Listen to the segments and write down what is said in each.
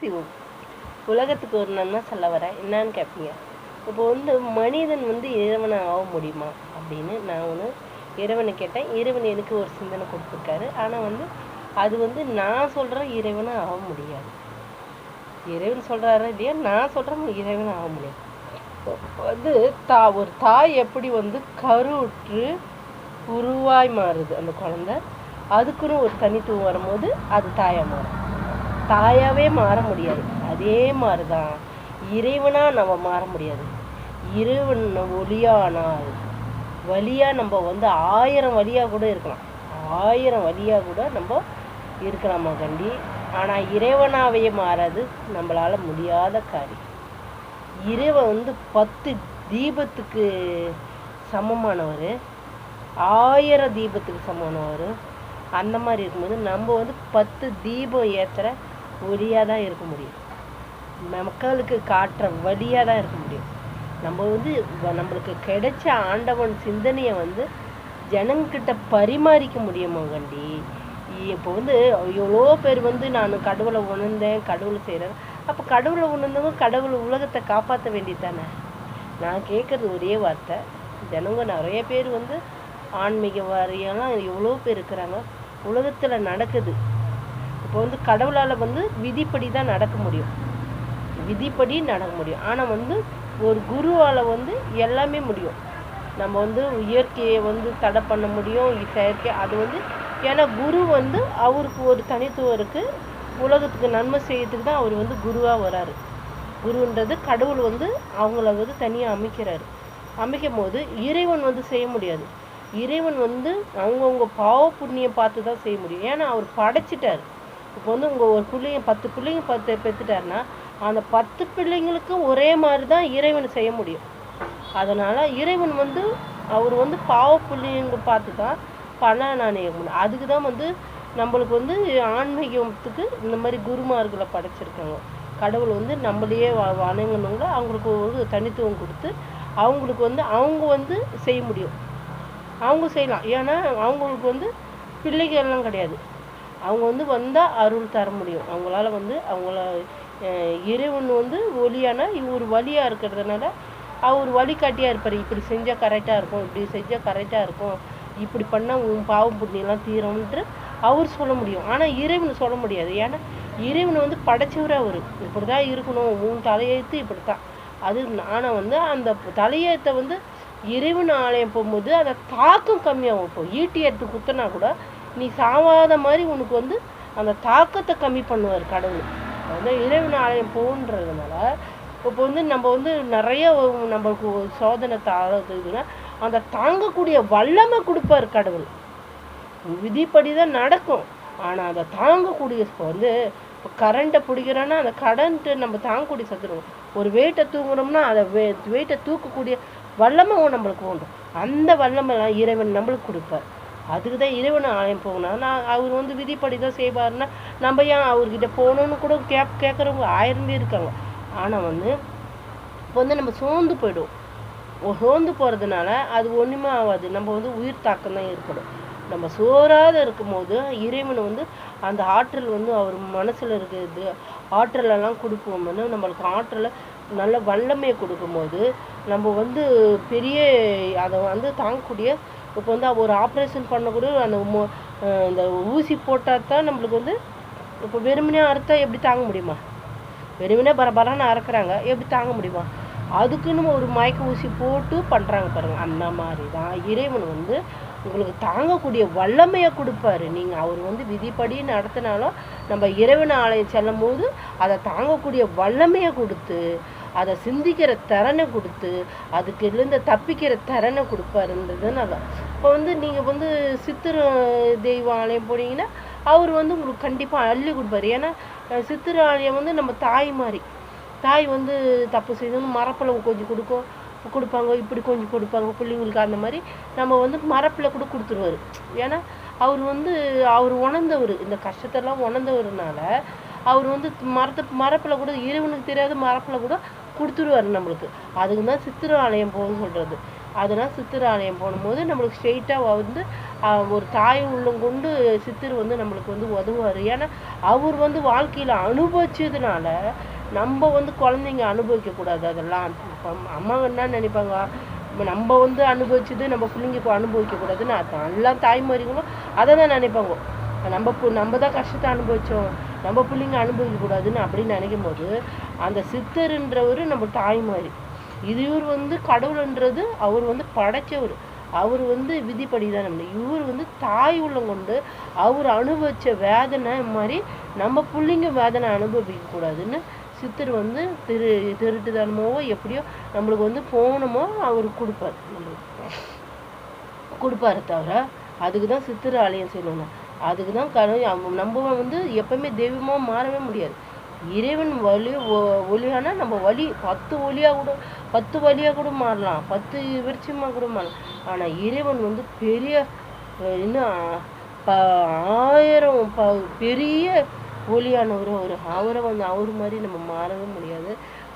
சிவம். உலகத்துக்கு ஒரு நன்மை சொல்ல வரேன், என்னன்னு கேட்பீங்க. இப்போ மனிதன் இறைவனை ஆக முடியுமா அப்படின்னு நான் இறைவனை கேட்டேன். இறைவன் எனக்கு ஒரு சிந்தனை கொடுத்துருக்காரு. ஆனால் அது நான் சொல்கிறேன் இறைவனை ஆக முடியாது. இறைவன் சொல்கிறாரு இல்லையா, நான் சொல்கிறேன் இறைவனை ஆக முடியாது. ஒரு தாய் எப்படி கருவுற்று உருவாய் மாறுது அந்த குழந்தை, அதுக்குன்னு ஒரு தனித்துவம் வரும்போது அது தாயாக மாறும். தாயாகவே மாற முடியாது. அதே மாதிரி தான் இறைவனாக நம்ம மாற முடியாது. இறைவன் ஒளியானால் வழியாக நம்ம 1000 வழியாக கூட இருக்கலாம், 1000 வழியாக கூட நம்ம இருக்கலாமா கண்டி. ஆனால் இறைவனாகவே மாறாது, நம்மளால் முடியாத காரியம். இறைவன் 10 தீபத்துக்கு சமமானவர், 1000 தீபத்துக்கு சமமானவர். அந்த மாதிரி இருக்கும்போது நம்ம 10 தீபம் ஏற்றுற ஒளியாக தான் இருக்க முடியும், மக்களுக்கு காட்டுற வழியாக தான் இருக்க முடியும். நம்ம நம்மளுக்கு கிடைச்ச ஆண்டவன் சிந்தனையை ஜனங்கிட்ட பரிமாறிக்க முடியுமா கண்டி. இப்போ எவ்வளோ பேர் நான் கடவுளை உணர்ந்தேன், கடவுளை செய்கிறேன். அப்போ கடவுளை உணர்ந்தவங்க கடவுள் உலகத்தை காப்பாற்ற வேண்டியது தானே. நான் கேட்குறது ஒரே வார்த்தை, ஜனங்க நிறைய பேர் ஆன்மீக வாரியெல்லாம் எவ்வளோ பேர் இருக்கிறாங்க, உலகத்தில் நடக்குது. இப்போ கடவுளால் விதிப்படி தான் நடக்க முடியும், விதிப்படி நடக்க முடியும். ஆனால் ஒரு குருவால் எல்லாமே முடியும். நம்ம இயற்கையை தடை பண்ண முடியும், செயற்கை அது ஏன்னா குரு அவருக்கு ஒரு தனித்துவம் இருக்குது. உலகத்துக்கு நன்மை செய்யறதுக்கு தான் அவர் குருவாக வராரு. குருன்றது கடவுள் அவங்கள தனியாக அமைக்கிறாரு. அமைக்கும் போது இறைவன் செய்ய முடியாது. இறைவன் அவங்கவுங்க பாவ புண்ணியம் பார்த்து தான் செய்ய முடியும். ஏன்னா அவர் படைச்சிட்டார். இப்போ உங்கள் ஒரு பிள்ளைங்க 10 பிள்ளைங்க பெற்றுட்டாருன்னா அந்த 10 பிள்ளைங்களுக்கும் ஒரே மாதிரி தான் இறைவன் செய்ய முடியும். அதனால் இறைவன் அவர் பாவ பிள்ளைங்க பார்த்து தான் பலனான முடியும். அதுக்கு தான் நம்மளுக்கு ஆன்மீகத்துக்கு இந்த மாதிரி குருமார்களை படைச்சிருக்காங்க. கடவுள் நம்மளையே வணங்கணுங்கள அவங்களுக்கு ஒரு தனித்துவம் கொடுத்து அவங்களுக்கு அவங்க செய்ய முடியும், அவங்க செய்யலாம். ஏன்னா அவங்களுக்கு பிள்ளைகள்லாம் கிடையாது. அவங்க வந்தால் அருள் தர முடியும். அவங்களால அவங்கள இறைவன் ஒளியானா இவர் வழியாக இருக்கிறதுனால அவர் வழிகாட்டியாக இருப்பார். இப்படி செஞ்சால் கரெக்டாக இருக்கும், இப்படி செஞ்சால் கரெக்டாக இருக்கும், இப்படி பண்ணால் உன் பாவம் புண்ணியெல்லாம் தீரும்ன்ட்டு அவர் சொல்ல முடியும். ஆனால் இறைவன் சொல்ல முடியாது. ஏன்னா இறைவன் படைச்சவரை அவர் இப்படி தான் இருக்கணும், உன் தலையெழுத்து இப்படி தான் அது. ஆனால் அந்த தலையெழுத்தை இறைவன் ஆலயம் போகும்போது அதை தாக்கம் கம்மியாகும். இப்போ ஈட்டி எடுத்து குத்தினா கூட நீ சாவாத மாதிரி உனக்கு அந்த தாக்கத்தை கம்மி பண்ணுவார் கடவுள். இறைவன் ஆலயம் போகுன்றதுனால இப்போ நம்ம நிறைய நம்மளுக்கு சோதனை தாழ்த்துதுன்னா அந்த தாங்கக்கூடிய வல்லமை கொடுப்பார் கடவுள். விதிப்படி தான் நடக்கும், ஆனால் அதை தாங்கக்கூடிய இப்போ கரண்ட்டை பிடிக்கிறோன்னா அந்த கரண்ட்டு நம்ம தாங்கக்கூடிய சத்துருவோம். ஒரு வெயிட்டை தூங்குறோம்னா அதை வெயிட்டை தூக்கக்கூடிய வல்லமை நம்மளுக்கு உண்டு. அந்த வல்லமைலாம் இறைவன் நம்மளுக்கு கொடுப்பார். அதுக்கு தான் இறைவன் ஆலயம் போகணும். நான் அவர் விதிப்படி தான் செய்வார்னா நம்ம ஏன் அவர்கிட்ட போகணுன்னு கூட கேட்குறவங்க 1000 பேர் இருக்காங்க. ஆனால் இப்போ நம்ம சோர்ந்து போயிடுவோம். சோர்ந்து போகிறதுனால அது ஒன்றுமே ஆகாது. நம்ம உயிர் தாக்கம் தான் ஏற்படும். நம்ம சோறாத இருக்கும்போது இறைவன் அந்த ஆற்றல் அவர் மனசில் இருக்கிறது ஆற்றலெல்லாம் கொடுப்போம். நம்மளுக்கு ஆற்றலை நல்ல வல்லமையை கொடுக்கும்போது நம்ம பெரிய அதை தாங்கக்கூடிய. இப்போ ஒரு ஆப்ரேஷன் பண்ணக்கூடிய அந்த இந்த ஊசி போட்டால் தான் நம்மளுக்கு இப்போ வெறுமனையாக அறுத்தா எப்படி தாங்க முடியுமா? வெறுமனே பரபரான்னு அறுக்கிறாங்க, எப்படி தாங்க முடியுமா? அதுக்குன்னு ஒரு மயக்க ஊசி போட்டு பண்ணுறாங்க பாருங்கள். அந்த மாதிரி தான் இறைவன் உங்களுக்கு தாங்கக்கூடிய வல்லமையை கொடுப்பாரு. நீங்கள் அவர் விதிப்படி நடத்தினாலும் நம்ம இறைவன் ஆலயம் செல்லும் போது அதை தாங்கக்கூடிய வல்லமையை கொடுத்து அதை சிந்திக்கிற திறனை கொடுத்து அதுக்கு இருந்து தப்பிக்கிற திறனை கொடுப்பாருன்றதுனால இப்போ நீங்கள் சித்திர தெய்வ ஆலயம் போனீங்கன்னா அவர் உங்களுக்கு கண்டிப்பாக அள்ளி கொடுப்பாரு. ஏன்னா சித்திர ஆலயம் நம்ம தாய் மாதிரி. தாய் தப்பு செய்யணும் மரப்பழம் கொஞ்சம் கொடுப்பாங்க, இப்படி கொஞ்சம் கொடுப்பாங்க பிள்ளைங்களுக்கு. அந்த மாதிரி நம்ம மரப்பில் கூட கொடுத்துருவாரு. ஏன்னா அவர் அவர் உணர்ந்தவர், இந்த கஷ்டத்தெல்லாம் உணர்ந்தவர்னால அவர் மரப்பில் கூட இறைவனுக்கு தெரியாத மரப்பில் கூட கொடுத்துருவாரு நம்மளுக்கு. அதுக்கு தான் சித்திர ஆலயம் போக சொல்கிறது. அதெல்லாம் சித்தர் ஆலயம் போகும்போது நம்மளுக்கு ஸ்ட்ரெயிட்டாக வந்து ஒரு தாய் உள்ளம் கொண்டு சித்தர் வந்து நம்மளுக்கு வந்து உதவுவார். ஏன்னா அவர் வந்து வாழ்க்கையில் அனுபவிச்சதுனால நம்ம வந்து குழந்தைங்க அனுபவிக்கக்கூடாது. அதெல்லாம் அம்மா என்ன நினைப்பாங்க, நம்ம வந்து அனுபவிச்சது நம்ம பிள்ளைங்க அனுபவிக்கக்கூடாதுன்னு எல்லாம் தாய்மாரிகளும் அதை தான் நினைப்பாங்க. நம்ம தான் கஷ்டத்தை அனுபவித்தோம், நம்ம பிள்ளைங்க அனுபவிக்கக்கூடாதுன்னு அப்படின்னு நினைக்கும் போது அந்த சித்தர்ன்றவர் நம்ம தாய்மாரி. இவர் வந்து கடவுள்ன்றது அவர் வந்து படைச்சவர், அவர் வந்து விதிப்படி தான் நம்ம. இவர் வந்து தாய் உள்ளம் கொண்டு அவர் அனுபவித்த வேதனை மாதிரி நம்ம பிள்ளைங்க வேதனை அனுபவிக்கக்கூடாதுன்னு சித்தர் வந்து திருட்டுதனமோ எப்படியோ நம்மளுக்கு வந்து போகணுமோ அவர் கொடுப்பார், நம்மளுக்கு கொடுப்பாரு. தவிர அதுக்கு தான் சித்தர் ஆலயம் செய்யணும். அதுக்கு தான் நம்ம வந்து எப்பவுமே தெய்வமாக மாறவே முடியாது. இறைவன் ஒளியானா நம்ம வழி 10 வழியாக கூட மாறலாம், 10 விருட்சமாக கூட மாறலாம். ஆனால் இறைவன் வந்து பெரிய இன்னும் 1000 பெரிய ஒளியானவர். அவரை வந்து அவர் மாதிரி நம்ம மாறவே முடியாது.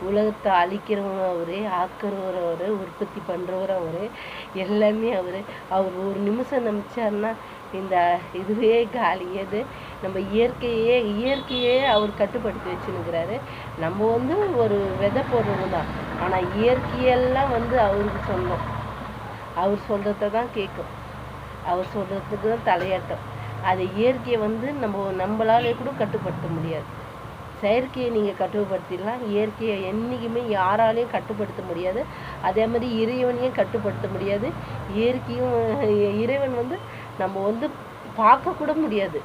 உலகத்தை அழிக்கிறவரும் அவரே, ஆக்கிறவர் அவரு, உற்பத்தி பண்ணுறவர் அவரு, எல்லாமே அவரு. அவர் ஒரு நிமிஷம் நம்பிச்சாருன்னா இந்த இதுவே காலியது. நம்ம இயற்கையே அவர் கட்டுப்படுத்தி வச்சுருக்கிறாரு. நம்ம வந்து ஒரு விதை போடுறது தான், ஆனால் இயற்கையெல்லாம் வந்து அவருக்கு சொந்தம். அவர் சொல்கிறத தான் கேட்கும், அவர் சொல்கிறதுக்கு தான் தலையாட்டம். அது இயற்கையை வந்து நம்மளாலே கூட கட்டுப்படுத்த முடியாது. செயற்கையை நீங்கள் கட்டுப்படுத்திடலாம், இயற்கையை என்றைக்குமே யாராலையும் கட்டுப்படுத்த முடியாது. அதே மாதிரி இறைவனையும் கட்டுப்படுத்த முடியாது. இறைவன் வந்து நம்ம வந்து பார்க்கக்கூட முடியாது,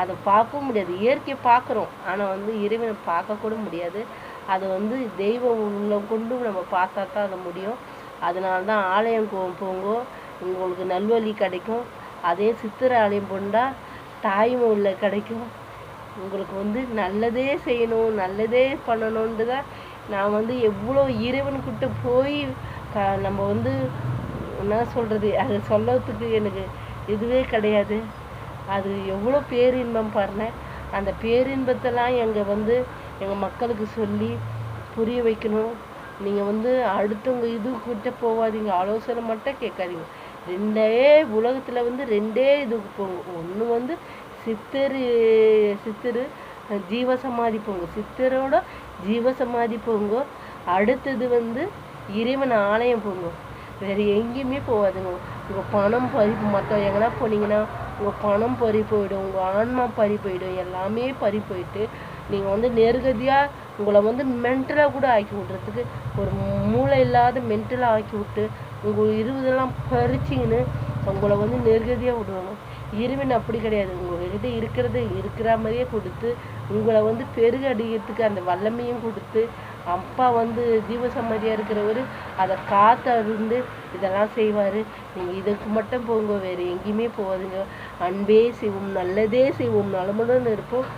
அதை பார்க்கவும் முடியாது. இயற்கையை பார்க்குறோம், ஆனால் வந்து இறைவனை பார்க்கக்கூட முடியாது. அதை வந்து தெய்வம் உள்ள கொண்டு நம்ம பார்த்தா தான் அது முடியும். அதனால தான் ஆலயம் போங்கோ, உங்களுக்கு நல்வழி கிடைக்கும். அதே சித்தர் ஆலயம் போனால் தாய்மொழில கிடைக்கும். உங்களுக்கு வந்து நல்லதே செய்யணும், நல்லதே பண்ணணுன்ட்டு தான் நான் வந்து எவ்வளோ இறைவன்கிட்ட போய் நம்ம வந்து என்ன சொல்கிறது, அது சொல்கிறதுக்கு எனக்கு இதுவே கிடையாது. அது எவ்வளோ பேரின்பம் பாருங்க. அந்த பேரின்பத்தெல்லாம் எங்கள் மக்களுக்கு சொல்லி புரிய வைக்கணும். நீங்கள் வந்து அடுத்தவங்க இதுக்கிட்ட போகாதீங்க, ஆலோசனை மட்டும் கேட்காதீங்க. உலகத்தில் வந்து 2 இதுக்கு போங்க. ஒன்று வந்து சித்தரு ஜீவசமாதி போங்க, சித்தரோட ஜீவசமாதி போங்க. அடுத்தது வந்து இறைவன் ஆலயம் போங்க. வேறு எங்கேயுமே போகாதுங்க. உங்கள் பணம் பறி எங்கன்னா போனீங்கன்னா உங்கள் பணம் பறி போயிடும், உங்கள் ஆன்மா பறி போயிடும், எல்லாமே பறி போயிட்டு நீங்கள் வந்து நெருகதியாக உங்களை வந்து மென்டலாக கூட ஆக்கி விட்றதுக்கு, ஒரு மூளை இல்லாத மென்டலாக ஆக்கி விட்டு உங்கள் இருபதெல்லாம் பறிச்சிங்கன்னு உங்களை வந்து நெருகதியாக விடுவாங்க. இறைவன் அப்படி கிடையாது. உங்கள்கிட்ட இருக்கிற மாதிரியே கொடுத்து உங்களை வந்து பெருக அடிக்கிறதுக்கு அந்த வல்லமையும் கொடுத்து, அப்பா வந்து ஜீவசமாதியாக இருக்கிறவர் அதை காத்தருந்து இதெல்லாம் செய்வார். நீங்கள் இதுக்கு மட்டும் போங்க, வேறு எங்கேயுமே போகாதுங்க. அன்பே செய்வோம், நல்லதே செய்வோம், நலமுடன் இருப்போம்.